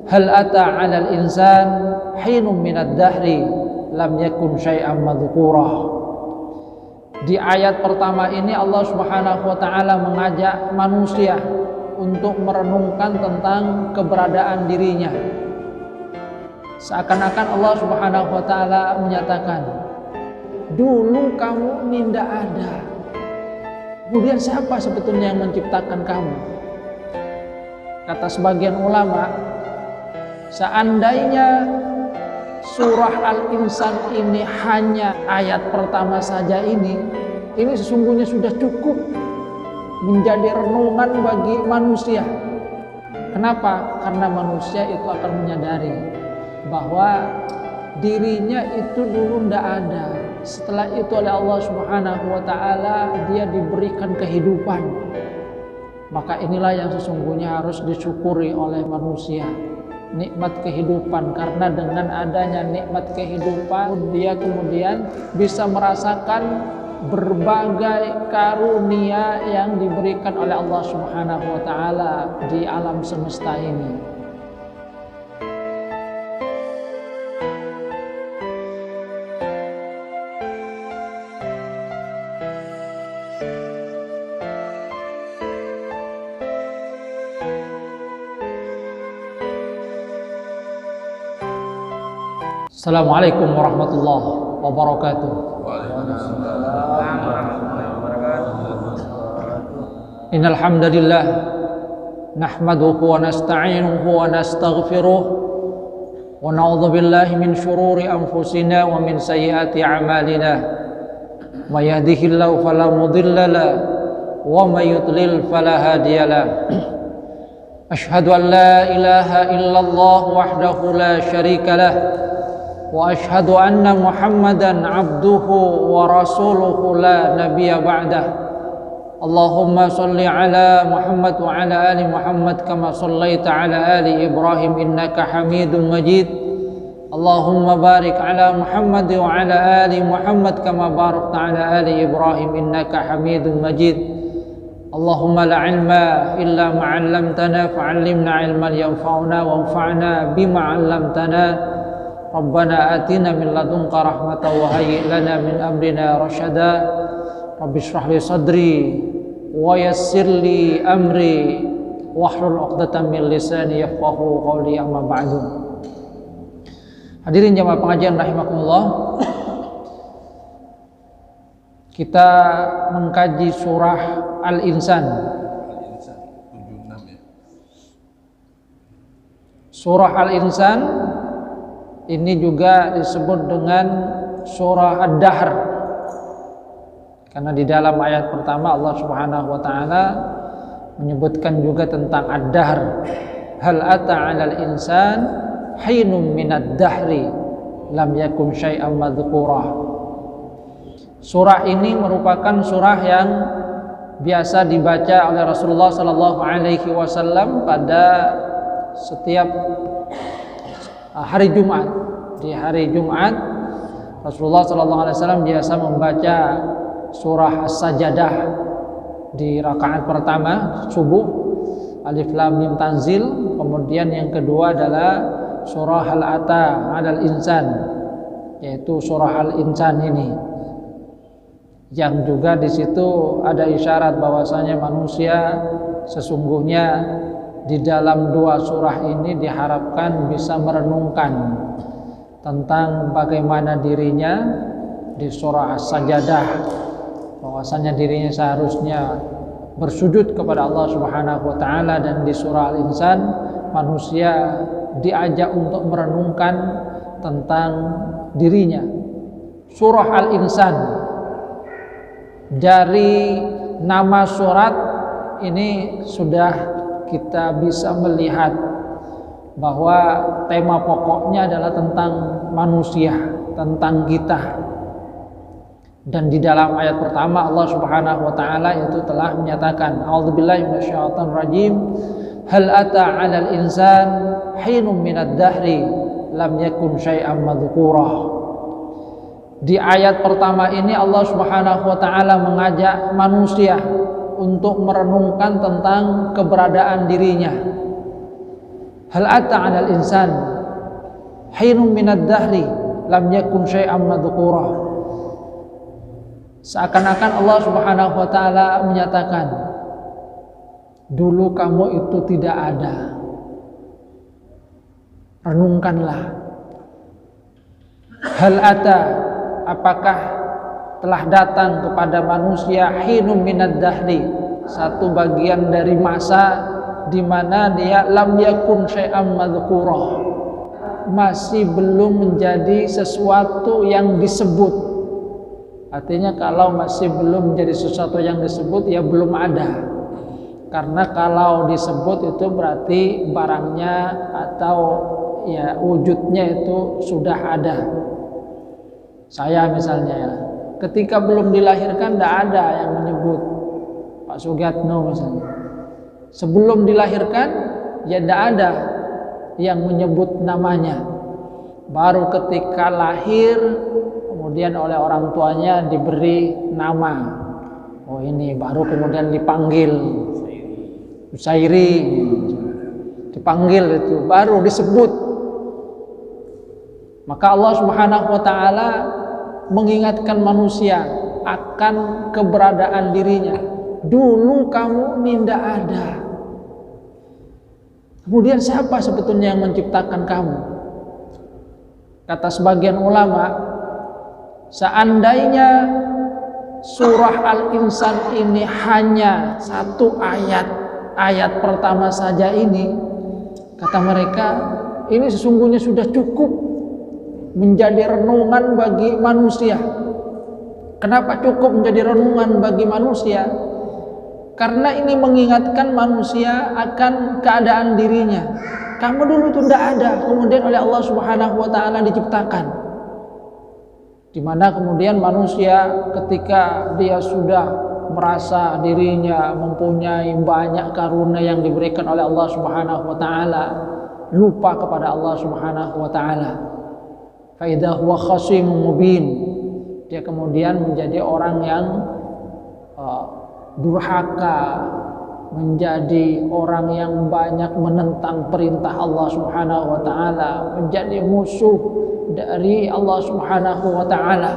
hal ata 'alal insan hinum minad dahri lam yakun syai'an madhkura. Di ayat pertama ini Allah Subhanahu wa taala mengajak manusia untuk merenungkan tentang keberadaan dirinya. Seakan-akan Allah Subhanahu wa taala menyatakan, dulu kamu tidak ada. Kemudian siapa sebetulnya yang menciptakan kamu? Kata sebagian ulama, seandainya surah Al-Insan ini hanya ayat pertama saja ini sesungguhnya sudah cukup menjadi renungan bagi manusia. Kenapa? Karena manusia itu akan menyadari bahwa dirinya itu dulu tidak ada. Setelah itu oleh Allah Subhanahu wa taala dia diberikan kehidupan. Maka inilah yang sesungguhnya harus disyukuri oleh manusia, nikmat kehidupan. Karena dengan adanya nikmat kehidupan, dia kemudian bisa merasakan berbagai karunia yang diberikan oleh Allah Subhanahu wa taala di alam semesta ini. Assalamualaikum warahmatullahi wabarakatuh. Innal hamdalillah nahmaduhu wa nasta'inuhu wa nastaghfiruh wa na'udzu billahi min shururi anfusina wa min sayyiati a'malina. May yahdihillahu fala mudilla lahu wa may yudlil fala hadiya lahu. Asyhadu an la ilaha illallah wahdahu la syarika lahu wa asyhadu anna Muhammadan abduhu wa rasuluhu la nabiyya ba'dah. Allahumma salli ala Muhammad wa ala ali Muhammad kama sallaita ala ali Ibrahim innaka Hamidum Majid. Allahumma barik ala Muhammad wa ala ali Muhammad kama barakta ala ali Ibrahim innaka Hamidum Majid. Allahumma la ilma illa ma 'allamtana fa'allimna ilman yanfa'una wanfa'na bima 'allamtana. Rabbana atina min ladunka rahmatan wa hayyi' lana min amrina rasyada. Rabbi shrah li sadri wa yassir li amri wahlul 'uqdatam min lisani yafqahu qawli, amma ba'du. Hadirin jamaah pengajian rahimakumullah. Kita mengkaji surah Al-Insan. Surah Al-Insan ini juga disebut dengan surah Ad-Dahr, karena di dalam ayat pertama Allah Subhanahu wa taala menyebutkan juga tentang Ad-Dahr. Hal ata 'alal insan hinum minad dahri lam yakun syai'an madhkura. Surah ini merupakan surah yang biasa dibaca oleh Rasulullah sallallahu alaihi wasallam pada setiap hari Jumat. Di hari Jumat Rasulullah SAW biasa membaca surah As-Sajdah di rakaat pertama subuh, Alif Lam Mim Tanzil. Kemudian yang kedua adalah surah Hal Ata 'alal Insan, yaitu surah Al-Insan ini, yang juga di situ ada isyarat bahwasanya manusia sesungguhnya di dalam dua surah ini diharapkan bisa merenungkan tentang bagaimana dirinya. Di surah As-Sajdah bahwasanya dirinya seharusnya bersujud kepada Allah Subhanahu wa taala, dan di surah Al-Insan manusia diajak untuk merenungkan tentang dirinya. Surah Al-Insan, dari nama surat ini sudah kita bisa melihat bahwa tema pokoknya adalah tentang manusia, tentang kita. Dan di dalam ayat pertama Allah Subhanahu wa taala itu telah menyatakan, a'udzubillahi minasyaitonir rajim, hal ata 'alal insan hinum minad dahri lam yakun syai'an madhkura. Di ayat pertama ini Allah Subhanahu wa taala mengajak manusia untuk merenungkan tentang keberadaan dirinya. Hal ata 'alal insan hinum minad dahri lam yakun syai'an madhkura. Seakan-akan Allah Subhanahu wa taala menyatakan, dulu kamu itu tidak ada. Renungkanlah. Hal ata, apakah telah datang kepada manusia hinum minad dahri, satu bagian dari masa di mana dia lam yakun syai'an madhkura, masih belum menjadi sesuatu yang disebut. Artinya kalau masih belum menjadi sesuatu yang disebut, ya belum ada. Karena kalau disebut itu berarti barangnya atau ya wujudnya itu sudah ada. Saya misalnya ya, ketika belum dilahirkan tidak ada yang menyebut Pak Sugiatno misalnya. Sebelum dilahirkan ya tidak ada yang menyebut namanya. Baru ketika lahir kemudian oleh orang tuanya diberi nama. Oh ini baru kemudian dipanggil Usairi, dipanggil itu baru disebut. Maka Allah Subhanahu wa taala mengingatkan manusia akan keberadaan dirinya. Dulu kamu tidak ada. Kemudian siapa sebetulnya yang menciptakan kamu? Kata sebagian ulama, seandainya surah Al-Insan ini hanya satu ayat pertama saja ini, kata mereka, ini sesungguhnya sudah cukup menjadi renungan bagi manusia. Kenapa cukup menjadi renungan bagi manusia? Karena ini mengingatkan manusia akan keadaan dirinya. Kamu dulu itu tidak ada, kemudian oleh Allah Subhanahu wa taala diciptakan. Di mana kemudian manusia ketika dia sudah merasa dirinya mempunyai banyak karunia yang diberikan oleh Allah Subhanahu wa taala, lupa kepada Allah Subhanahu wa taala. Fa idza huwa khasimun mubin. Dia kemudian menjadi orang yang durhaka, menjadi orang yang banyak menentang perintah Allah Subhanahu wa taala, menjadi musuh dari Allah Subhanahu wa taala.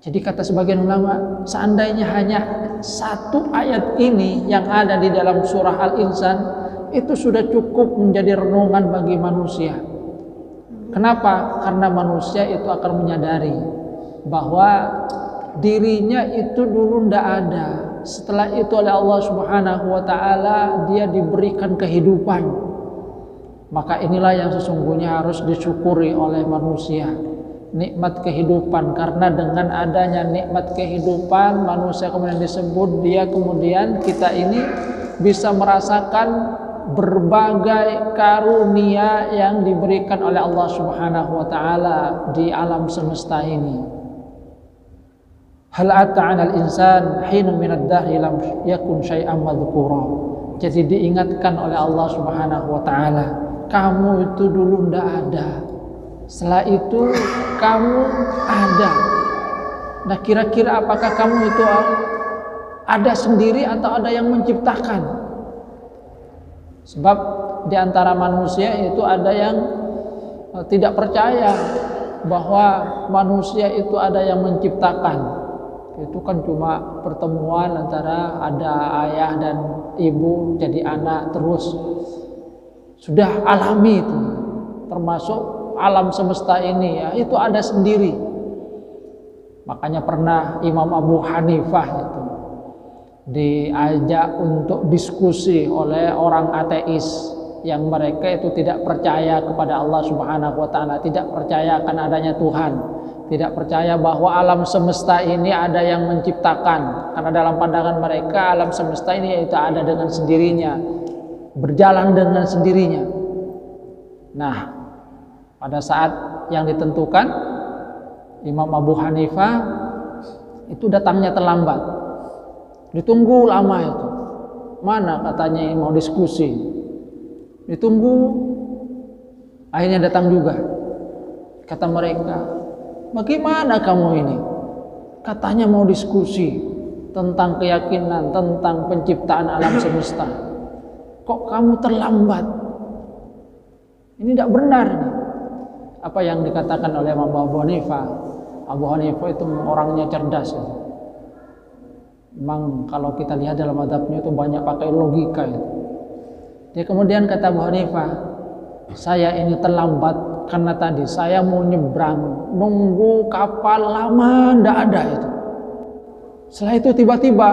Jadi kata sebagian ulama, seandainya hanya satu ayat ini yang ada di dalam surah Al-Insan, itu sudah cukup menjadi renungan bagi manusia. Kenapa? Karena manusia itu akan menyadari bahwa dirinya itu dulu tidak ada. Setelah itu oleh Allah Subhanahu wa taala dia diberikan kehidupan. Maka inilah yang sesungguhnya harus disyukuri oleh manusia, nikmat kehidupan. Karena dengan adanya nikmat kehidupan, manusia kemudian disebut, dia kemudian kita ini bisa merasakan berbagai karunia yang diberikan oleh Allah Subhanahu wa taala di alam semesta ini. Hal ata 'alal insan hinun minad dahri lam yakun syai'an madhkura. Jadi diingatkan oleh Allah Subhanahu wa taala, kamu itu dulu tidak ada. Setelah itu kamu ada. Nah, kira-kira apakah kamu itu ada sendiri atau ada yang menciptakan? Sebab di antara manusia itu ada yang tidak percaya bahwa manusia itu ada yang menciptakan. Itu kan cuma pertemuan antara ada ayah dan ibu jadi anak terus. Sudah alami itu. Termasuk alam semesta ini ya, itu ada sendiri. Makanya pernah Imam Abu Hanifah itu diajak untuk diskusi oleh orang ateis yang mereka itu tidak percaya kepada Allah Subhanahu wa taala, tidak percaya akan adanya Tuhan, tidak percaya bahwa alam semesta ini ada yang menciptakan. Karena dalam pandangan mereka alam semesta ini itu ada dengan sendirinya, berjalan dengan sendirinya. Nah, pada saat yang ditentukan Imam Abu Hanifah itu datangnya terlambat. Ditunggu lama itu. Mana katanya mau diskusi. Ditunggu, akhirnya datang juga. Kata mereka, bagaimana kamu ini? Katanya mau diskusi tentang keyakinan, tentang penciptaan alam semesta. Kok kamu terlambat? Ini tidak benar ini. Apa yang dikatakan oleh Imam Abu Hanifah. Abu Hanifah itu orangnya cerdas. Memang kalau kita lihat dalam adabnya itu banyak pakai logika itu. Dia kemudian kata Abu Hanifah, saya ini terlambat karena tadi saya mau nyebrang, nunggu kapal lama ndak ada itu. Setelah itu tiba-tiba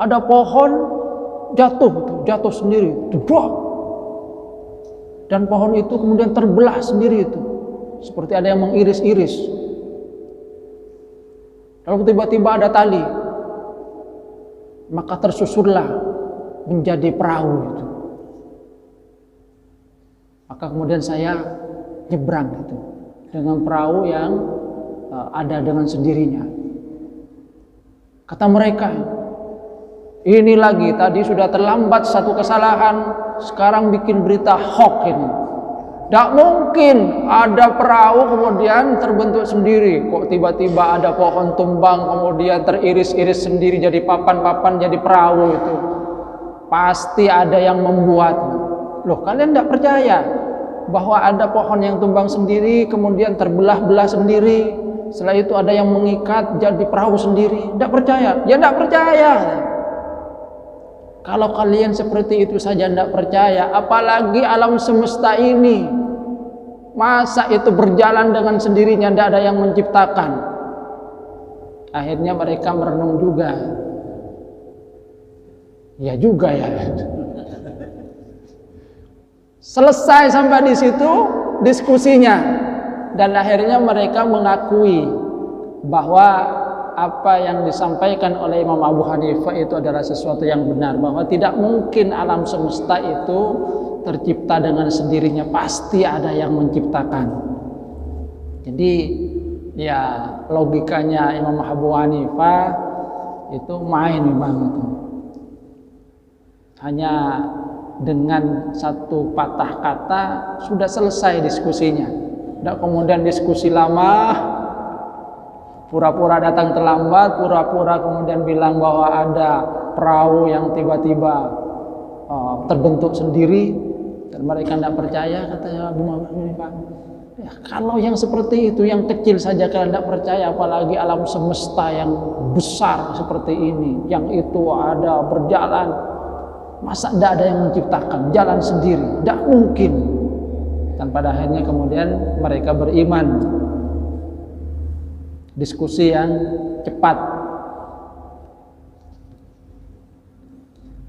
ada pohon jatuh sendiri, jedok. Dan pohon itu kemudian terbelah sendiri itu, seperti ada yang mengiris-iris. Lalu tiba-tiba ada tali, maka tersusurlah menjadi perahu itu. Maka kemudian saya nyebrang itu dengan perahu yang ada dengan sendirinya. Kata mereka, ini lagi tadi sudah terlambat satu kesalahan, sekarang bikin berita hoax ini. Tidak mungkin ada perahu kemudian terbentuk sendiri. Kok tiba-tiba ada pohon tumbang kemudian teriris-iris sendiri jadi papan-papan jadi perahu itu. Pasti ada yang membuat. Loh, kalian tidak percaya bahwa ada pohon yang tumbang sendiri kemudian terbelah-belah sendiri, setelah itu ada yang mengikat jadi perahu sendiri? Tidak percaya? Ya tidak percaya. Kalau kalian seperti itu saja tidak percaya, apalagi alam semesta ini. Masa itu berjalan dengan sendirinya, tidak ada yang menciptakan. Akhirnya mereka merenung juga. Ya juga ya. Selesai sampai di situ diskusinya, dan akhirnya mereka mengakui bahwa apa yang disampaikan oleh Imam Abu Hanifah itu adalah sesuatu yang benar, bahwa tidak mungkin alam semesta itu tercipta dengan sendirinya, pasti ada yang menciptakan. Jadi ya logikanya Imam Abu Hanifah itu main memang itu. Hanya dengan satu patah kata sudah selesai diskusinya. Tidak kemudian diskusi lama, pura-pura datang terlambat, pura-pura kemudian bilang bahwa ada perahu yang tiba-tiba terbentuk sendiri, dan mereka tidak percaya. Kata Abu Hanifah, ya, kalau yang seperti itu, yang kecil saja kalian tidak percaya, apalagi alam semesta yang besar seperti ini, yang itu ada berjalan. Masa tidak ada yang menciptakan, jalan sendiri? Tidak mungkin. Dan pada akhirnya kemudian mereka beriman. Diskusi yang cepat.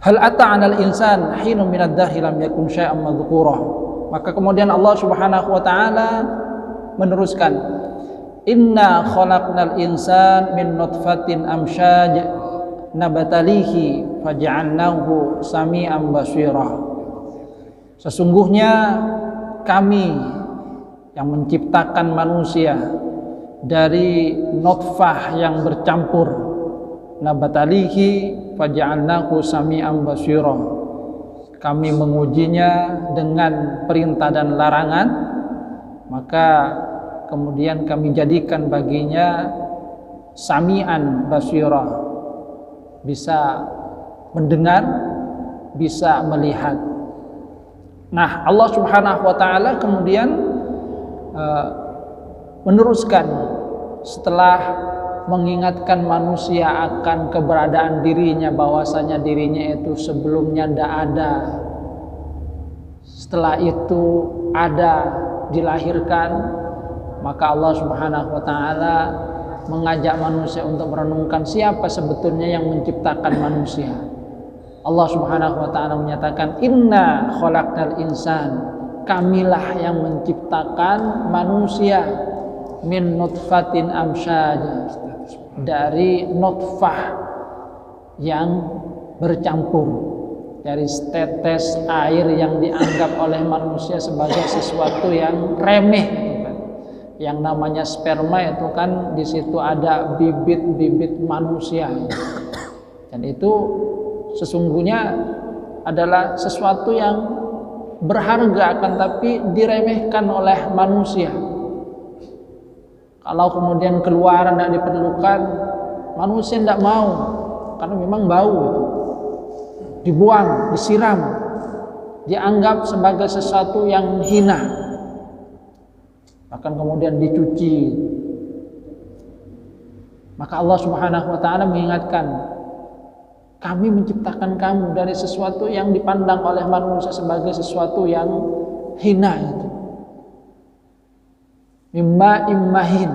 Hal ata 'alal insan hinun minad dahri lam yakun syai'an madhkura. Maka kemudian Allah Subhanahu wa taala meneruskan, inna khalaqnal insan min nutfatin amsyaj nabatalihi faja'alnahu sami'an basira. Sesungguhnya kami yang menciptakan manusia dari nutfah yang bercampur, nabatalihi faja'alnahu sami'an basira. Kami mengujinya dengan perintah dan larangan, maka kemudian kami jadikan baginya sami'an basira, bisa mendengar, bisa melihat. Nah, Allah Subhanahu wa taala kemudian meneruskan setelah mengingatkan manusia akan keberadaan dirinya, bahwasanya dirinya itu sebelumnya tidak ada, setelah itu ada, dilahirkan. Maka Allah Subhanahu wa taala mengajak manusia untuk merenungkan siapa sebetulnya yang menciptakan manusia. Allah Subhanahu wa taala menyatakan, inna khalaqnal insan, kamilah yang menciptakan manusia, min nutfatin amsyaj, dari nutfah yang bercampur, dari setetes air yang dianggap oleh manusia sebagai sesuatu yang remeh. Yang namanya sperma itu kan di situ ada bibit-bibit manusia, dan itu sesungguhnya adalah sesuatu yang berharga, akan tapi diremehkan oleh manusia. Kalau kemudian keluar tidak diperlukan, manusia tidak mau, karena memang bau itu. Dibuang, disiram, dianggap sebagai sesuatu yang hina, bahkan kemudian dicuci. Maka Allah Subhanahu wa taala mengingatkan, kami menciptakan kamu dari sesuatu yang dipandang oleh manusia sebagai sesuatu yang hina itu. Mimma immahin.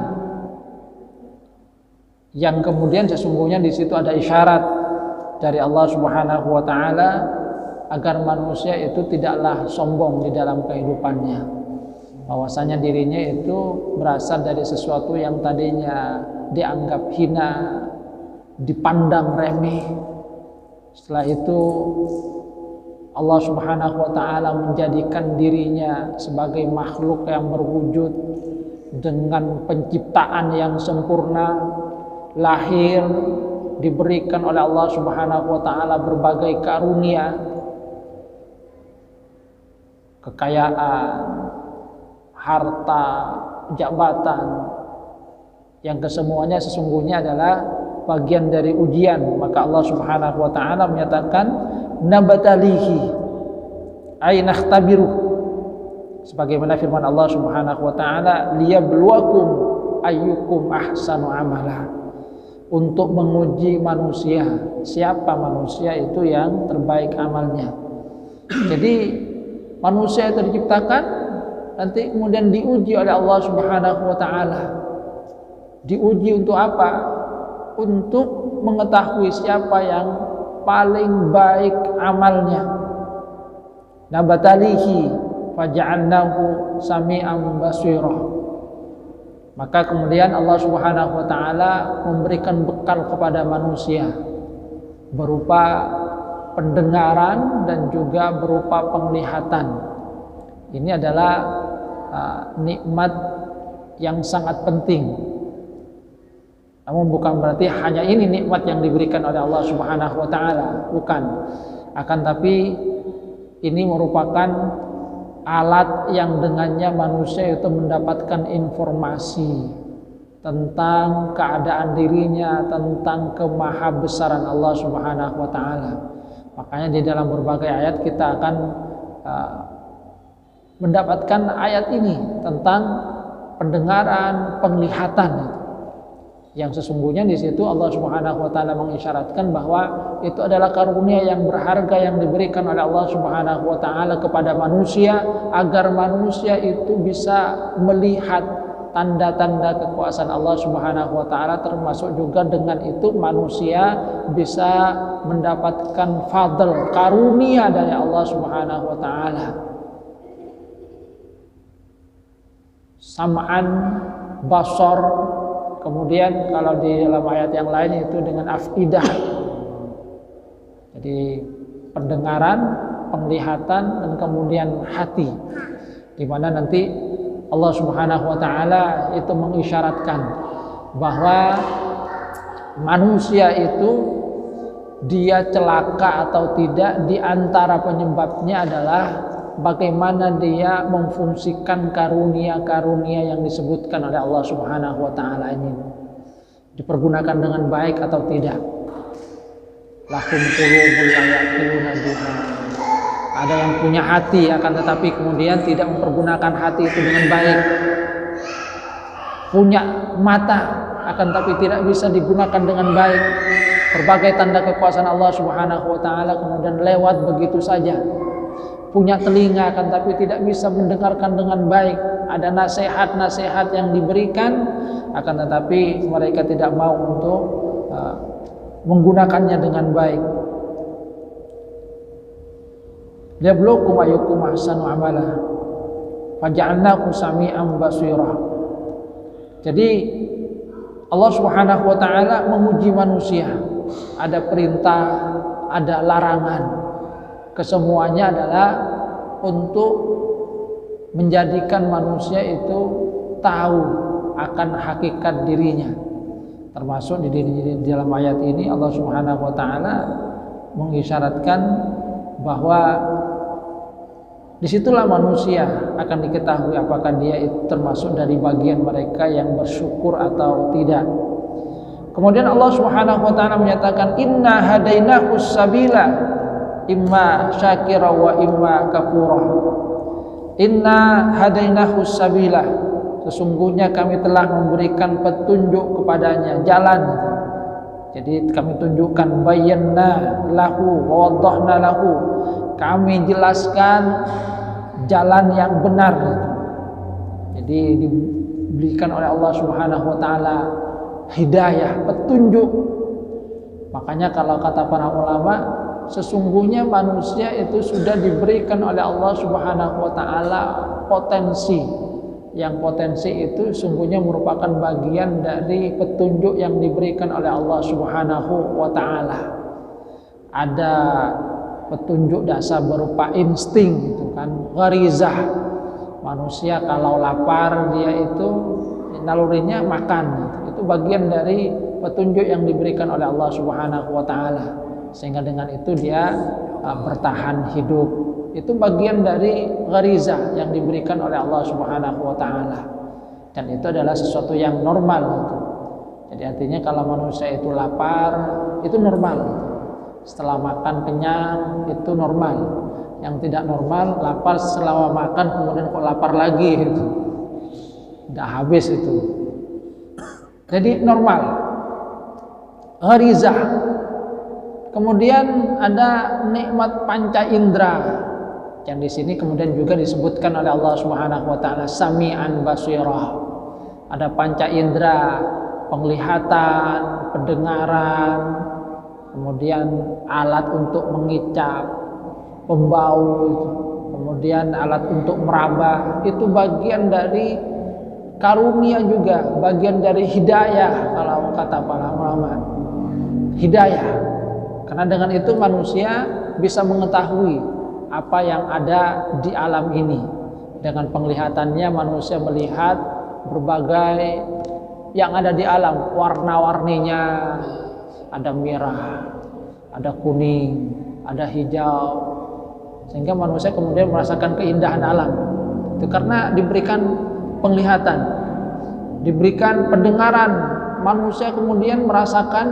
Yang kemudian sesungguhnya di situ ada isyarat dari Allah Subhanahu wa taala agar manusia itu tidaklah sombong di dalam kehidupannya. Bahwasanya dirinya itu berasal dari sesuatu yang tadinya dianggap hina, dipandang remeh. Setelah itu Allah Subhanahu wa taala menjadikan dirinya sebagai makhluk yang berwujud dengan penciptaan yang sempurna, lahir, diberikan oleh Allah Subhanahu wa taala berbagai karunia, kekayaan, harta, jabatan, yang kesemuanya sesungguhnya adalah bagian dari ujian. Maka Allah Subhanahu wa taala menyatakan nabatalihi ay nakhtabiru, sebagaimana firman Allah Subhanahu wa taala liyabluwakum ayyukum ahsanu amala, untuk menguji manusia siapa manusia itu yang terbaik amalnya. Jadi manusia itu diciptakan nanti kemudian diuji oleh Allah Subhanahu wa taala. Diuji untuk apa? Untuk mengetahui siapa yang paling baik amalnya. Nabatalihi faja'alnahu sami'an basira. Maka kemudian Allah Subhanahu wa taala memberikan bekal kepada manusia berupa pendengaran dan juga berupa penglihatan. Ini adalah nikmat yang sangat penting. Namun bukan berarti hanya ini nikmat yang diberikan oleh Allah Subhanahu wa taala, bukan. Akan tapi ini merupakan alat yang dengannya manusia itu mendapatkan informasi tentang keadaan dirinya, tentang kemahabesaran Allah Subhanahu wa taala. Makanya di dalam berbagai ayat kita akan mendapatkan ayat ini tentang pendengaran, penglihatan. Yang sesungguhnya di situ Allah Subhanahu wa taala mengisyaratkan bahwa itu adalah karunia yang berharga yang diberikan oleh Allah Subhanahu wa taala kepada manusia agar manusia itu bisa melihat tanda-tanda kekuasaan Allah Subhanahu wa taala, termasuk juga dengan itu manusia bisa mendapatkan fadl, karunia dari Allah Subhanahu wa taala. Sam'an, basar. Kemudian kalau di dalam ayat yang lain itu dengan afidah. Jadi pendengaran, penglihatan, dan kemudian hati. Di mana nanti Allah Subhanahu wa taala itu mengisyaratkan bahwa manusia itu dia celaka atau tidak, di antara penyebabnya adalah bagaimana dia memfungsikan karunia-karunia yang disebutkan oleh Allah Subhanahu wa taala ini, dipergunakan dengan baik atau tidak. Lahum qulubun la yaqiluna biha. Ada yang punya hati akan tetapi kemudian tidak mempergunakan hati itu dengan baik. Punya mata akan tapi tidak bisa digunakan dengan baik. Berbagai tanda kekuasaan Allah Subhanahu wa taala kemudian lewat begitu saja. Punya telinga akan tapi tidak bisa mendengarkan dengan baik. Ada nasihat-nasihat yang diberikan akan tetapi mereka tidak mau untuk menggunakannya dengan baik. Liyabluwakum ayyukum ahsanu amala faja'alnakum sami'an basira. Jadi Allah Subhanahu wa taala menguji manusia. Ada perintah, ada larangan. Kesemuanya adalah untuk menjadikan manusia itu tahu akan hakikat dirinya. Termasuk di dalam ayat ini Allah Subhanahu wa taala mengisyaratkan bahwa disitulah manusia akan diketahui apakah dia itu termasuk dari bagian mereka yang bersyukur atau tidak. Kemudian Allah Subhanahu wa taala menyatakan inna hadainahus sabila imma syakira wa imma kafura. Inna hadainahu sabila, sesungguhnya kami telah memberikan petunjuk kepadanya, jalan. Jadi kami tunjukkan, bayyana lahu wa wadahna lahu, kami jelaskan jalan yang benar. Jadi diberikan oleh Allah Subhanahu wa taala hidayah, petunjuk. Makanya kalau kata para ulama, sesungguhnya manusia itu sudah diberikan oleh Allah Subhanahu wa taala potensi. Yang potensi itu sungguhnya merupakan bagian dari petunjuk yang diberikan oleh Allah Subhanahu wa taala. Ada petunjuk dasar berupa insting gitu kan, gharizah. Manusia kalau lapar dia itu nalurinya makan. Itu bagian dari petunjuk yang diberikan oleh Allah Subhanahu wa taala. Sehingga dengan itu dia bertahan hidup. Itu bagian dari gharizah yang diberikan oleh Allah Subhanahu wa taala. Dan itu adalah sesuatu yang normal gitu. Jadi artinya kalau manusia itu lapar, itu normal. Setelah makan kenyang, itu normal. Yang tidak normal, lapar setelah makan kemudian kok lapar lagi gitu. Tidak habis itu. Jadi normal. Gharizah. Kemudian ada nikmat panca indera, yang di sini kemudian juga disebutkan oleh Allah Subhanahu wa taala sami'an basirah. Ada panca indera, penglihatan, pendengaran, kemudian alat untuk mengicap, pembau, kemudian alat untuk meraba. Itu bagian dari karunia juga, bagian dari hidayah kalau kata para ulama. Hidayah. Karena dengan itu manusia bisa mengetahui apa yang ada di alam ini. Dengan penglihatannya manusia melihat berbagai yang ada di alam, warna-warninya. Ada merah, ada kuning, ada hijau. Sehingga manusia kemudian merasakan keindahan alam. Itu karena diberikan penglihatan, diberikan pendengaran. Manusia kemudian merasakan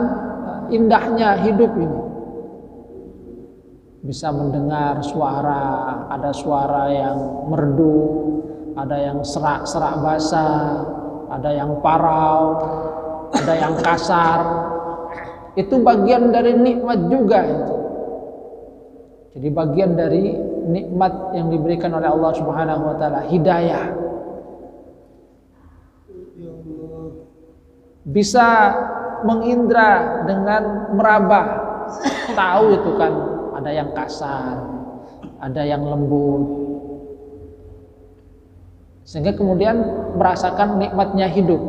indahnya hidup ini. Bisa mendengar suara, ada suara yang merdu, ada yang serak-serak basah, ada yang parau, ada yang kasar. Itu bagian dari nikmat juga itu. Jadi bagian dari nikmat yang diberikan oleh Allah Subhanahu wa taala, hidayah. Bisa mengindra dengan meraba, tahu itu kan, ada yang kasar, ada yang lembut, sehingga kemudian merasakan nikmatnya hidup.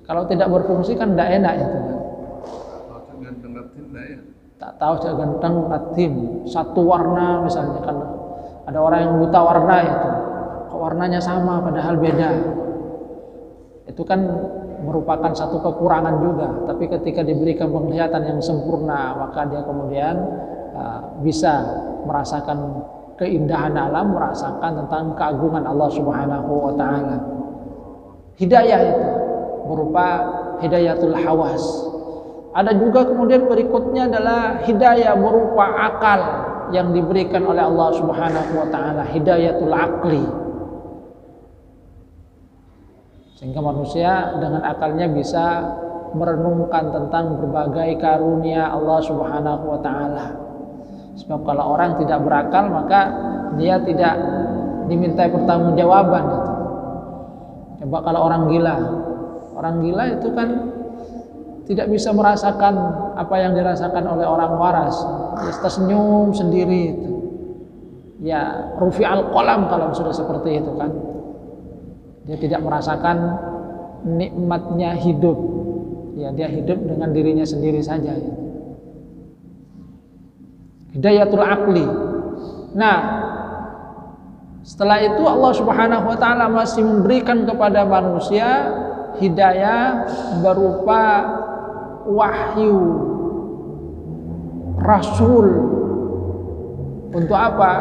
Kalau tidak berfungsi kan tidak enak itu kan. Tak tahu ganteng atim, satu warna misalnya kan, ada orang yang buta warna itu, kok warnanya sama padahal beda. Itu kan merupakan satu kekurangan juga, tapi ketika diberikan penglihatan yang sempurna, maka dia kemudian bisa merasakan keindahan alam, merasakan tentang keagungan Allah Subhanahu wa taala. Hidayah itu berupa hidayatul hawas. Ada juga kemudian berikutnya adalah hidayah berupa akal yang diberikan oleh Allah Subhanahu wa taala, hidayatul aqli. Sehingga manusia dengan akalnya bisa merenungkan tentang berbagai karunia Allah Subhanahu wa taala. Sebab kalau orang tidak berakal, maka dia tidak dimintai pertanggungjawaban itu. Coba kalau orang gila itu kan tidak bisa merasakan apa yang dirasakan oleh orang waras. Dia tersenyum sendiri itu. Ya, rufi'al qalam kalau sudah seperti itu kan. Dia tidak merasakan nikmatnya hidup. Ya, dia hidup dengan dirinya sendiri saja. Hidayatul aqli. Nah, setelah itu Allah Subhanahu wa taala masih memberikan kepada manusia hidayah berupa wahyu, rasul. Untuk apa?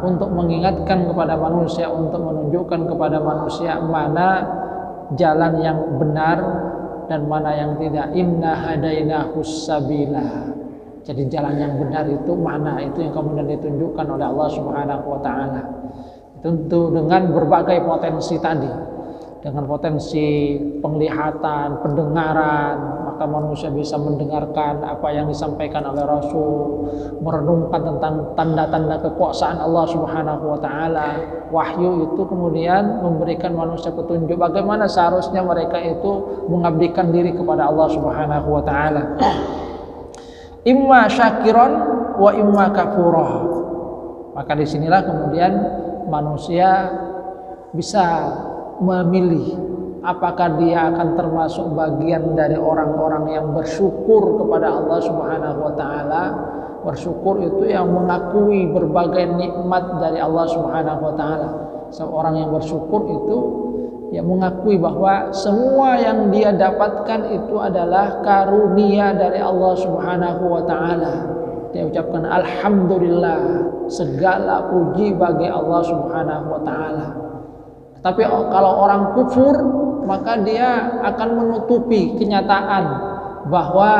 Untuk mengingatkan kepada manusia, untuk menunjukkan kepada manusia mana jalan yang benar dan mana yang tidak. Inna hadainahus sabila. Jadi jalan yang benar itu mana? Itu yang kemudian ditunjukkan oleh Allah Subhanahu wa taala. Tentu dengan berbagai potensi tadi. Dengan potensi penglihatan, pendengaran, maka manusia bisa mendengarkan apa yang disampaikan oleh Rasul, merenungkan tentang tanda-tanda kekuasaan Allah Subhanahu wa taala. Wahyu itu kemudian memberikan manusia petunjuk bagaimana seharusnya mereka itu mengabdikan diri kepada Allah Subhanahu wa taala. Imma syakiron wa imma kafura. Maka disinilah kemudian manusia bisa memilih apakah dia akan termasuk bagian dari orang-orang yang bersyukur kepada Allah Subhanahu wa taala. Bersyukur itu yang mengakui berbagai nikmat dari Allah Subhanahu wa taala. Seorang yang bersyukur itu yang mengakui bahwa semua yang dia dapatkan itu adalah karunia dari Allah Subhanahu wa taala. Dia ucapkan alhamdulillah, segala puji bagi Allah Subhanahu wa taala. Tapi kalau orang kufur, maka dia akan menutupi kenyataan bahwa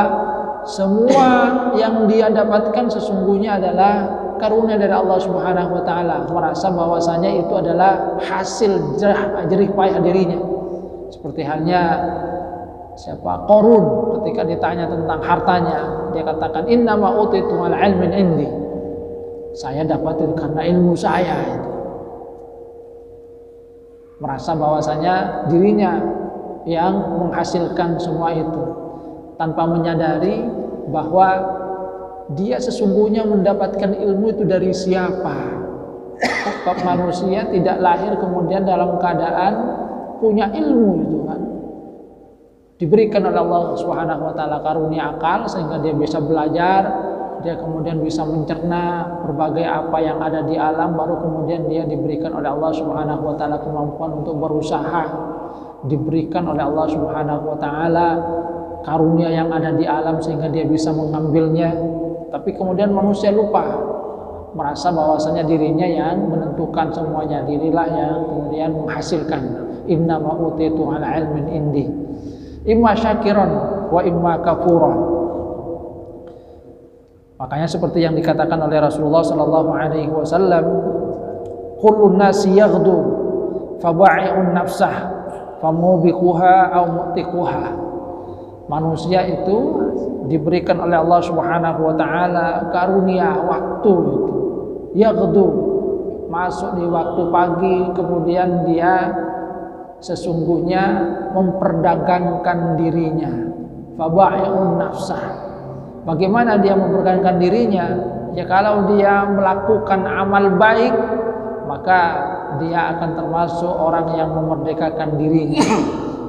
semua yang dia dapatkan sesungguhnya adalah karunia dari Allah Subhanahu wa taala, merasa bahwasanya itu adalah hasil jerih payah dirinya. Seperti halnya Qarun ketika ditanya tentang hartanya, dia katakan innama utitu ala ilmin indi. Saya dapatin karena ilmu saya itu. Merasa bahwasanya dirinya yang menghasilkan semua itu tanpa menyadari bahwa dia sesungguhnya mendapatkan ilmu itu dari siapa. Sebab manusia tidak lahir kemudian dalam keadaan punya ilmu itu kan. Diberikan oleh Allah Subhanahu wa taala karunia akal sehingga dia bisa belajar, dia kemudian bisa mencerna berbagai apa yang ada di alam, baru kemudian dia diberikan oleh Allah Subhanahu wa taala kemampuan untuk berusaha, diberikan oleh Allah Subhanahu wa taala karunia yang ada di alam sehingga dia bisa mengambilnya. Tapi kemudian manusia lupa, merasa bahwasanya dirinya yang menentukan semuanya, dirilah yang kemudian menghasilkan. Innama utitu ala ilmin indi. Imma syakiran wa imma kafura. Makanya seperti yang dikatakan oleh Rasulullah sallallahu alaihi wasallam, kullun nasi yaghdu faba'i'un nafsah famubiquha aw mu'tiquha. Manusia itu diberikan oleh Allah Subhanahu wa taala karunia waktu itu. Yaghdu, masuk di waktu pagi, kemudian dia sesungguhnya memperdagangkan dirinya. Faba'i'un nafsah. Bagaimana dia memperdagangkan dirinya? Ya kalau dia melakukan amal baik, maka dia akan termasuk orang yang memerdekakan dirinya.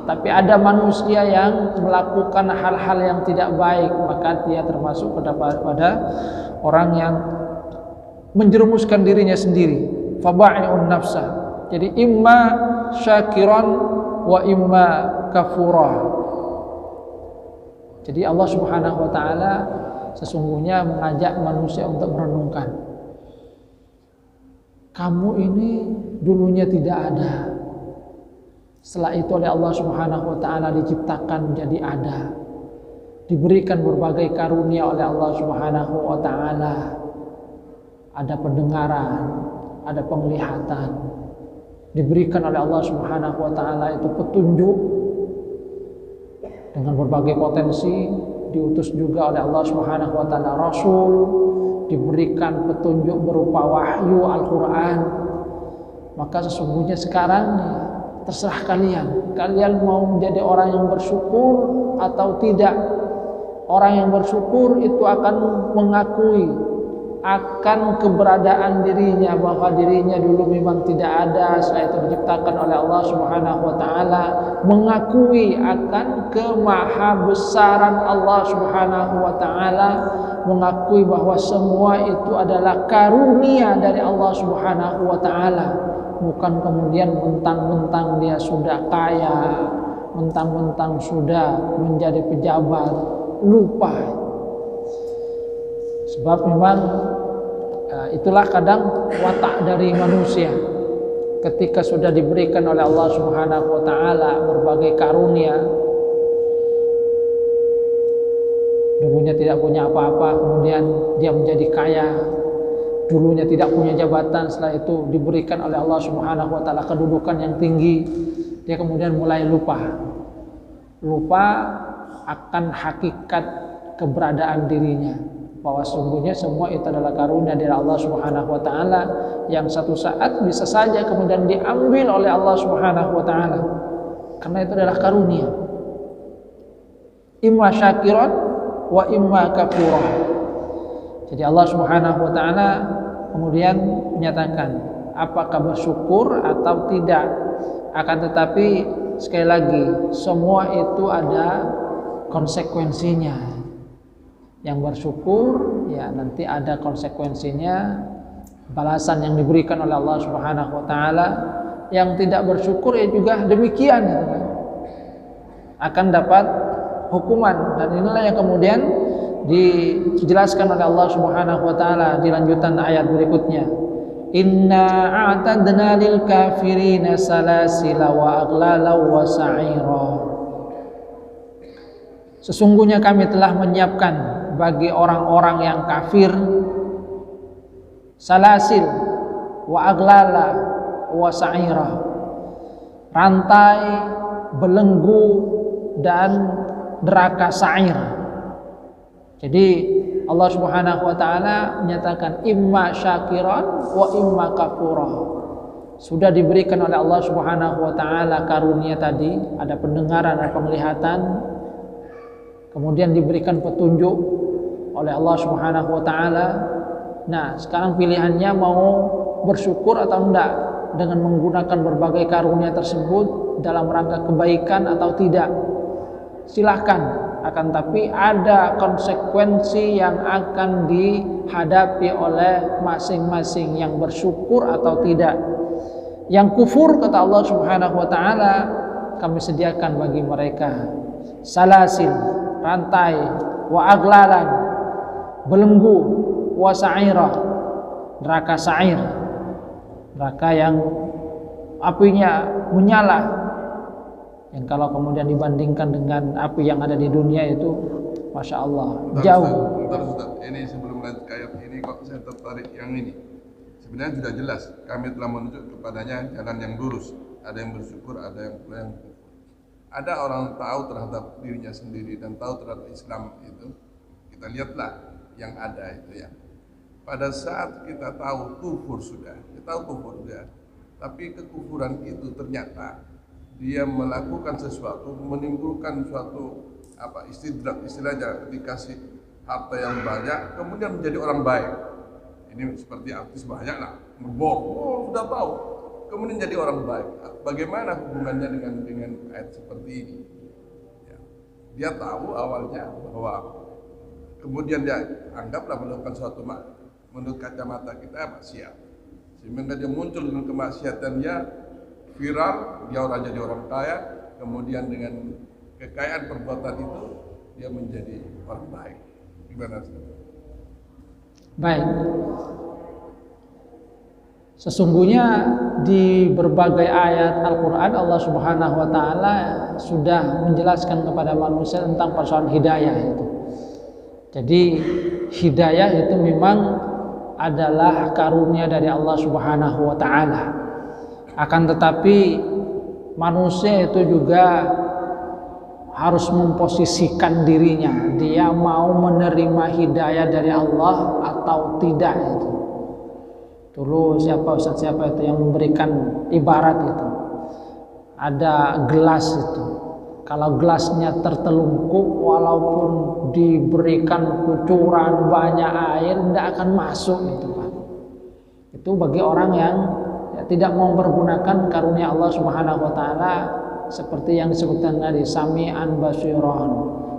Tapi ada manusia yang melakukan hal-hal yang tidak baik, maka dia termasuk pada orang yang menjerumuskan dirinya sendiri. Faba'i'un nafsah. Jadi imma syakiran wa imma kafura. Jadi Allah Subhanahu wa taala sesungguhnya mengajak manusia untuk merenungkan. Kamu ini dulunya tidak ada. Setelah itu oleh Allah Subhanahu wa taala diciptakan menjadi ada. Diberikan berbagai karunia oleh Allah Subhanahu wa taala. Ada pendengaran, ada penglihatan. Diberikan oleh Allah Subhanahu wa taala itu petunjuk dengan berbagai potensi, diutus juga oleh Allah Subhanahu wa taala rasul, diberikan petunjuk berupa wahyu Al-Qur'an. Maka sesungguhnya sekarang terserah kalian mau menjadi orang yang bersyukur atau tidak. Orang yang bersyukur itu akan mengakui akan keberadaan dirinya, bahwa dirinya dulu memang tidak ada, setelah itu diciptakan oleh Allah Subhanahu wa taala, mengakui akan kemahabesaran Allah Subhanahu wa taala, mengakui bahwa semua itu adalah karunia dari Allah Subhanahu wa taala. Bukan kemudian mentang-mentang dia sudah kaya, mentang-mentang sudah menjadi pejabat, lupa. Sebab memang itulah kadang watak dari manusia. Ketika sudah diberikan oleh Allah Subhanahu wa taala berbagai karunia, Dulunya tidak punya apa-apa, kemudian dia menjadi kaya. Dulunya tidak punya jabatan, setelah itu diberikan oleh Allah Subhanahu wa taala kedudukan yang tinggi. Dia kemudian mulai lupa akan hakikat keberadaan dirinya, bahwa sungguhnya semua itu adalah karunia dari Allah Subhanahu wa taala yang satu saat bisa saja kemudian diambil oleh Allah Subhanahu wa taala. Karena itu adalah karunia. Imma syakiran wa imma kafura. Jadi Allah Subhanahu wa taala kemudian menyatakan apakah bersyukur atau tidak. Akan tetapi sekali lagi semua itu ada konsekuensinya. Yang bersyukur ya nanti ada konsekuensinya, balasan yang diberikan oleh Allah Subhanahu wa taala. Yang tidak bersyukur ya juga demikian gitu kan. Akan dapat hukuman, dan inilah yang kemudian dijelaskan oleh Allah Subhanahu wa taala di lanjutan ayat berikutnya. Inna a'tadna lil kafirina salasila wa aghlala wa sa'ira. Sesungguhnya kami telah menyiapkan bagi orang-orang yang kafir salasil wa aghlala wa sa'ira, rantai, belenggu dan neraka sa'ir. Jadi Allah Subhanahu wa taala menyatakan imma syakiran wa imma kafura. Sudah diberikan oleh Allah Subhanahu wa taala karunia tadi, ada pendengaran, ada penglihatan. Kemudian diberikan petunjuk oleh Allah Subhanahu wa taala. Nah, sekarang pilihannya mau bersyukur atau enggak dengan menggunakan berbagai karunia tersebut dalam rangka kebaikan atau tidak. Silahkan. Akan tapi ada konsekuensi yang akan dihadapi oleh masing-masing yang bersyukur atau tidak. Yang kufur, kata Allah Subhanahu wa taala, kami sediakan bagi mereka salasil, rantai, wa aglalan, belenggu, wa sa'ira, neraka sa'ir, neraka yang apinya menyala. Yang kalau kemudian dibandingkan dengan api yang ada di dunia itu, Masya Allah, jauh. Bentar Ustaz, ini sebelum lanjut ke ayat ini kok saya tertarik yang ini. Sebenarnya sudah jelas, kami telah menunjuk kepadanya jalan yang lurus. Ada yang bersyukur, ada yang kufur. Ada orang tahu terhadap dirinya sendiri dan tahu terhadap Islam itu. Kita lihatlah yang ada itu ya. Pada saat kita tahu kufur sudah, kita tahu kufur sudah, tapi kekufuran itu ternyata dia melakukan sesuatu, menimbulkan suatu istidrak, istilahnya dikasih harta yang banyak, kemudian menjadi orang baik. Ini seperti artis banyak lah, ngebor, sudah tahu, kemudian jadi orang baik. Bagaimana hubungannya dengan ayat seperti ini? Ya. Dia tahu awalnya bahwa kemudian dia anggaplah melakukan suatu menurut kacamata kita maksiat, sehingga dia muncul dengan kemaksiatan dia viral, dia orang jadi orang kaya, kemudian dengan kekayaan perbuatan itu dia menjadi orang baik. Gimana? Baik. Sesungguhnya di berbagai ayat Al-Quran Allah Subhanahu wa taala sudah menjelaskan kepada manusia tentang persoalan hidayah itu. Jadi hidayah itu memang adalah karunia dari Allah Subhanahu wa taala. Akan tetapi manusia itu juga harus memposisikan dirinya, dia mau menerima hidayah dari Allah atau tidak itu. Dulu siapa itu yang memberikan ibarat itu, ada gelas itu, kalau gelasnya tertelungkup walaupun diberikan kucuran banyak air tidak akan masuk itu Pak. Itu bagi orang yang tidak mau mempergunakan karunia Allah Subhanahu wa taala, seperti yang disebutkan tadi, sami'an basiran,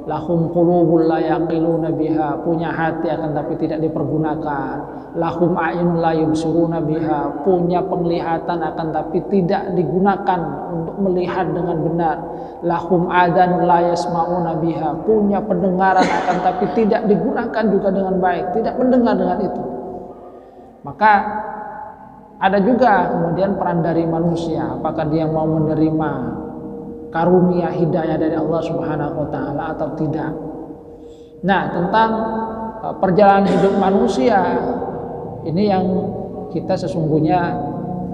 lahum qulubul la yaqiluna biha, punya hati akan tapi tidak dipergunakan, lahum a'yunun la yubsiruna biha, punya penglihatan akan tapi tidak digunakan untuk melihat dengan benar, lahum adanun la yasma'una biha, punya pendengaran akan tapi tidak digunakan juga dengan baik, tidak mendengar dengan itu. Maka ada juga kemudian peran dari manusia, apakah dia mau menerima karunia hidayah dari Allah Subhanahu wa taala atau tidak. Nah, tentang perjalanan hidup manusia ini yang kita sesungguhnya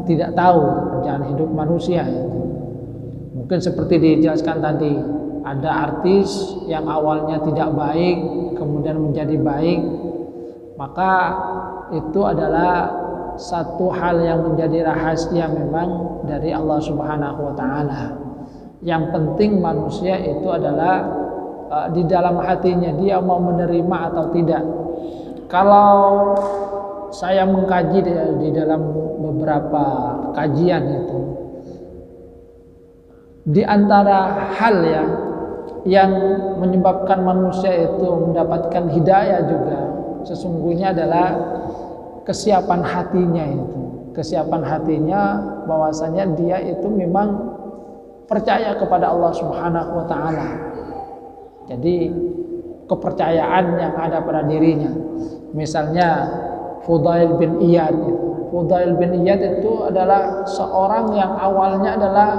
tidak tahu, perjalanan hidup manusia. Mungkin seperti dijelaskan tadi, ada artis yang awalnya tidak baik kemudian menjadi baik, maka itu adalah satu hal yang menjadi rahasia memang dari Allah Subhanahu wa taala. Yang penting manusia itu adalah di dalam hatinya dia mau menerima atau tidak. Kalau saya mengkaji di dalam beberapa kajian itu, di antara hal yang menyebabkan manusia itu mendapatkan hidayah juga sesungguhnya adalah kesiapan hatinya itu. Kesiapan hatinya bahwasanya dia itu memang percaya kepada Allah Subhanahu wa taala. Jadi kepercayaan yang ada pada dirinya. Misalnya Fudail bin Iyad. Fudail bin Iyad itu adalah seorang yang awalnya adalah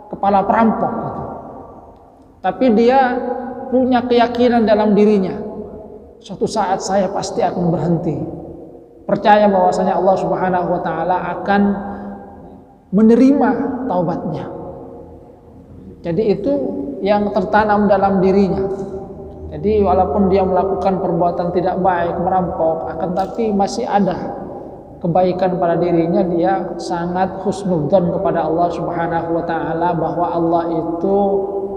kepala perampok gitu. Tapi dia punya keyakinan dalam dirinya, suatu saat saya pasti akan berhenti. Percaya bahwasanya Allah Subhanahu wa taala akan menerima taubatnya. Jadi itu yang tertanam dalam dirinya. Jadi walaupun dia melakukan perbuatan tidak baik, merampok, akan tapi masih ada kebaikan pada dirinya, dia sangat husnudzon kepada Allah Subhanahu wa taala bahwa Allah itu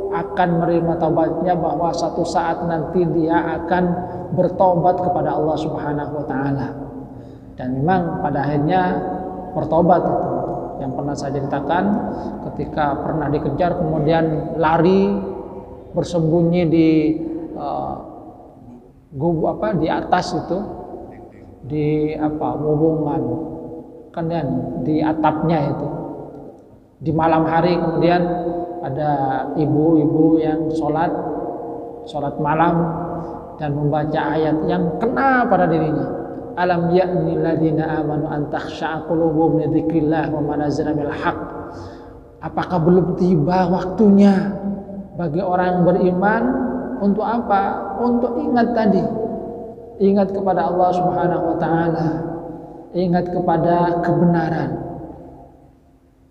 akan menerima taubatnya, bahwa satu saat nanti dia akan bertobat kepada Allah Subhanahu wa taala. Dan memang pada akhirnya bertobat itu. Yang pernah saya ceritakan, ketika pernah dikejar kemudian lari bersembunyi di di atas itu, di hubungan kan di atapnya itu, di malam hari kemudian ada ibu-ibu yang sholat malam dan membaca ayat yang kena pada dirinya. Alam ya'ni alladziina aamanu an takhsha'a quluubuhum li dzikrillah wa ma nazala minal haqq. Apakah belum tiba waktunya bagi orang yang beriman untuk apa? Untuk ingat tadi. Ingat kepada Allah Subhanahu wa taala. Ingat kepada kebenaran.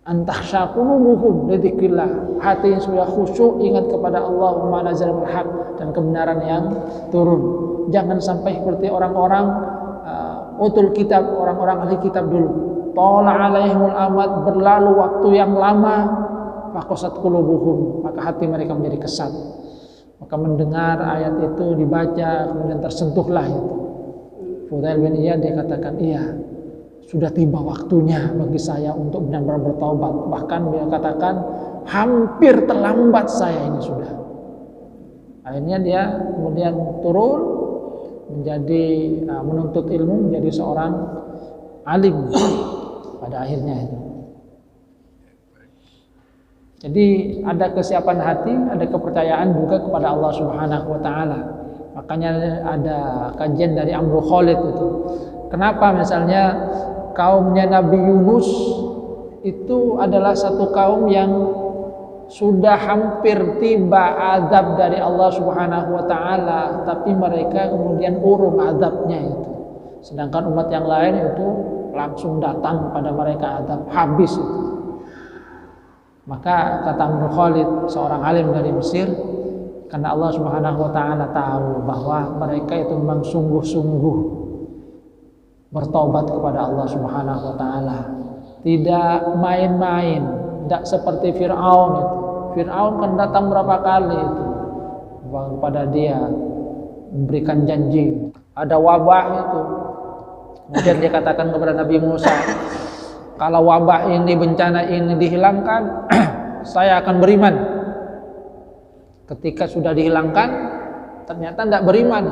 An takhsha'a quluubuhum li dzikrillah. Hati yang sudah khusyuk ingat kepada Allah wa ma nazala minal haqq, dan kebenaran yang turun. Jangan sampai seperti orang-orang utul kitab, orang-orang ahli kitab dulu. Tala alaihimul amad, berlalu waktu yang lama, faqasat qulubuhum, maka hati mereka menjadi kesat. Maka mendengar ayat itu dibaca, kemudian tersentuhlah itu. Fudail bin Iyad dia katakan, iya, sudah tiba waktunya bagi saya untuk benar-benar bertaubat. Bahkan dia katakan, hampir terlambat saya ini sudah. Akhirnya dia kemudian turun menjadi menuntut ilmu, menjadi seorang alim pada akhirnya itu. Jadi ada kesiapan hati, ada kepercayaan juga kepada Allah Subhanahu wa taala. Makanya ada kajian dari Amru Khalid itu. Kenapa misalnya kaumnya Nabi Yunus itu adalah satu kaum yang sudah hampir tiba azab dari Allah Subhanahu wa taala, tapi mereka kemudian urung azabnya itu. Sedangkan umat yang lain itu langsung datang pada mereka azab, habis itu. Maka kata Amr Khalid, seorang alim dari Mesir, karena Allah Subhanahu wa taala tahu bahwa mereka itu memang sungguh-sungguh bertobat kepada Allah Subhanahu wa taala. Tidak main-main, tidak seperti Fir'aun itu. Fir'aun kan datang berapa kali itu kepada dia memberikan janji. Ada wabah itu. Kemudian dia katakan kepada Nabi Musa, kalau wabah ini, bencana ini dihilangkan, saya akan beriman. Ketika sudah dihilangkan, ternyata tidak beriman.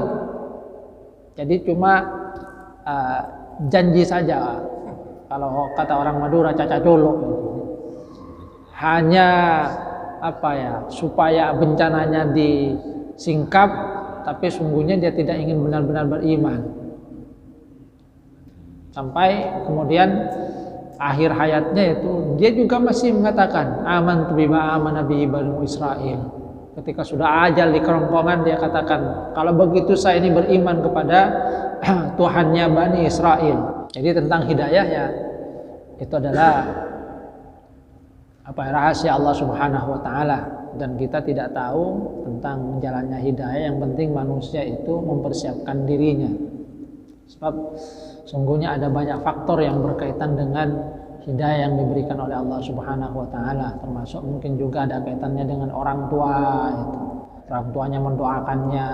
Jadi cuma janji saja. Kalau kata orang Madura, caca colok. Hanya supaya bencananya disingkap, tapi sungguhnya dia tidak ingin benar-benar beriman. Sampai kemudian akhir hayatnya itu dia juga masih mengatakan amantu bima amana bihi banu Israil. Ketika sudah ajal di kerongkongan dia katakan, kalau begitu saya ini beriman kepada Tuhannya Bani Israel. Jadi tentang hidayah ya, itu adalah rahasia Allah Subhanahu wa taala, dan kita tidak tahu tentang jalannya hidayah. Yang penting manusia itu mempersiapkan dirinya. Sebab sungguhnya ada banyak faktor yang berkaitan dengan hidayah yang diberikan oleh Allah Subhanahu wa taala, termasuk mungkin juga ada kaitannya dengan orang tua itu. Orang tuanya mendoakannya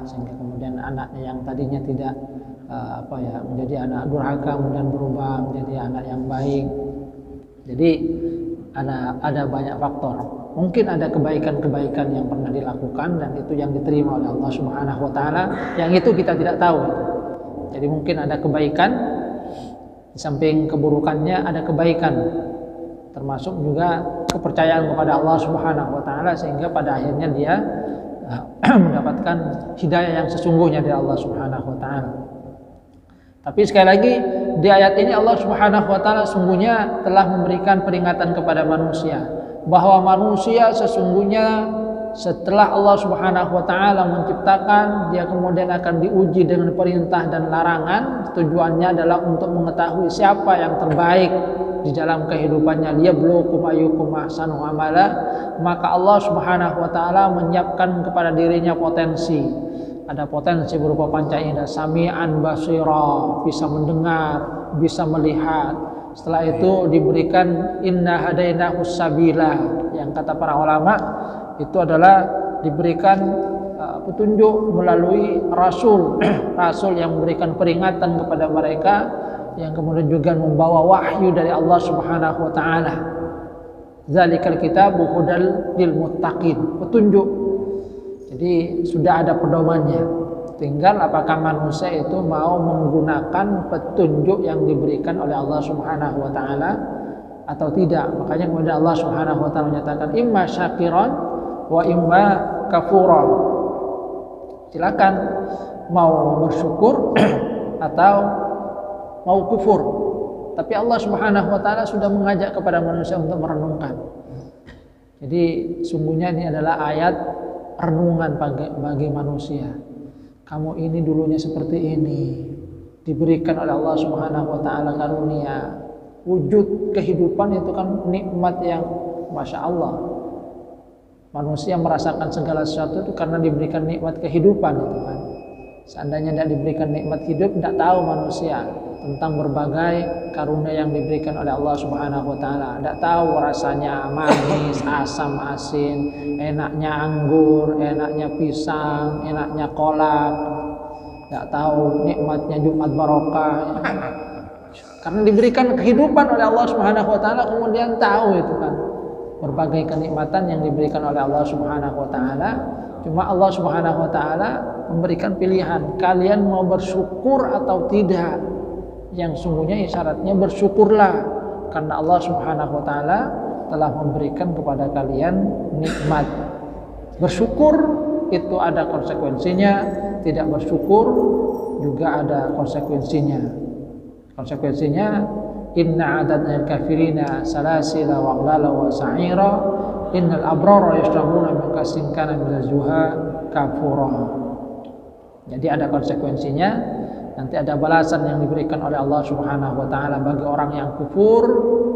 sehingga kemudian anaknya yang tadinya tidak menjadi anak durhaka kemudian berubah menjadi anak yang baik. Jadi ada banyak faktor. Mungkin ada kebaikan-kebaikan yang pernah dilakukan dan itu yang diterima oleh Allah Subhanahu wa taala, yang itu kita tidak tahu. Jadi mungkin ada kebaikan, di samping keburukannya ada kebaikan, termasuk juga kepercayaan kepada Allah Subhanahu wa taala, sehingga pada akhirnya dia mendapatkan hidayah yang sesungguhnya dari Allah Subhanahu wa taala. Tapi sekali lagi di ayat ini Allah Subhanahu wa taala sungguhnya telah memberikan peringatan kepada manusia bahwa manusia sesungguhnya setelah Allah Subhanahu wa taala menciptakan, dia kemudian akan diuji dengan perintah dan larangan. Tujuannya adalah untuk mengetahui siapa yang terbaik di dalam kehidupannya. Liyabluwakum ayyukum ahsanu amala. Maka Allah Subhanahu wa taala menyiapkan kepada dirinya potensi. Ada potensi berupa panca indera, sami'an basira, bisa mendengar, bisa melihat. Setelah itu diberikan inna hadainahus sabila, yang kata para ulama itu adalah diberikan petunjuk melalui rasul rasul yang memberikan peringatan kepada mereka, yang kemudian juga membawa wahyu dari Allah Subhanahu wa taala. Zalikal kitabu hudal lil muttaqin, petunjuk. Jadi sudah ada pedomannya. Tinggal apakah manusia itu mau menggunakan petunjuk yang diberikan oleh Allah Subhanahu wa taala atau tidak. Makanya kemudian Allah Subhanahu wa taala menyatakan imma syakiran wa imma kafura. Silakan mau bersyukur atau mau kufur. Tapi Allah Subhanahu wa taala sudah mengajak kepada manusia untuk merenungkan. Jadi sungguhnya ini adalah ayat renungan bagi manusia. Kamu ini dulunya seperti ini, diberikan oleh Allah Subhanahu wa taala karunia. Wujud kehidupan itu kan nikmat yang Masya Allah. Manusia merasakan segala sesuatu itu karena diberikan nikmat kehidupan itu kan. Seandainya tidak diberikan nikmat hidup, tidak tahu manusia tentang berbagai karunia yang diberikan oleh Allah Subhanahu wa taala. Tidak tahu rasanya manis, asam, asin, enaknya anggur, enaknya pisang, enaknya kolak. Tidak tahu nikmatnya Jumat barokah. Karena diberikan kehidupan oleh Allah Subhanahu wa taala, kemudian tahu itu kan berbagai kenikmatan yang diberikan oleh Allah Subhanahu wa taala. Cuma Allah Subhanahu wa taala memberikan pilihan, kalian mau bersyukur atau tidak. Yang sungguhnya syaratnya bersyukurlah, karena Allah Subhanahu wa taala telah memberikan kepada kalian nikmat. Bersyukur itu ada konsekuensinya, tidak bersyukur juga ada konsekuensinya. Konsekuensinya inna adadna kafirina salasila wa aghlala wa sa'ira innal abrara yashrabuna min kasin kana mizajuha kafura. Jadi ada konsekuensinya, nanti ada balasan yang diberikan oleh Allah Subhanahu wa taala bagi orang yang kufur.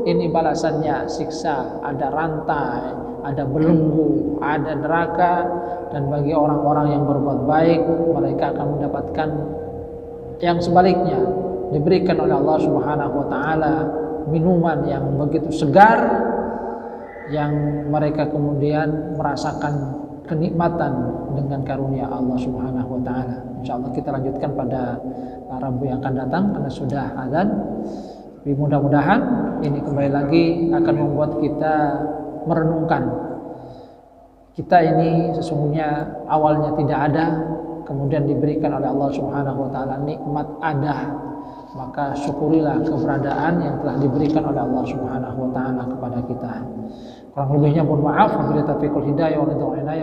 Ini balasannya siksa, ada rantai, ada belenggu, ada neraka. Dan bagi orang-orang yang berbuat baik, mereka akan mendapatkan yang sebaliknya, diberikan oleh Allah Subhanahu wa taala minuman yang begitu segar, yang mereka kemudian merasakan kenikmatan dengan karunia Allah Subhanahu wa taala. Insyaallah kita lanjutkan pada Rabu yang akan datang karena sudah azan. Tapi mudah-mudahan ini kembali lagi akan membuat kita merenungkan. Kita ini sesungguhnya awalnya tidak ada, kemudian diberikan oleh Allah Subhanahu wa taala nikmat ada. Maka syukurilah keberadaan yang telah diberikan oleh Allah Subhanahu wa taala kepada kita. Kurang lebihnya mohon maaf. Wabillahi taufiq wal hidayah.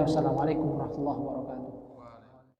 Wassalamualaikum warahmatullahi wabarakatuh.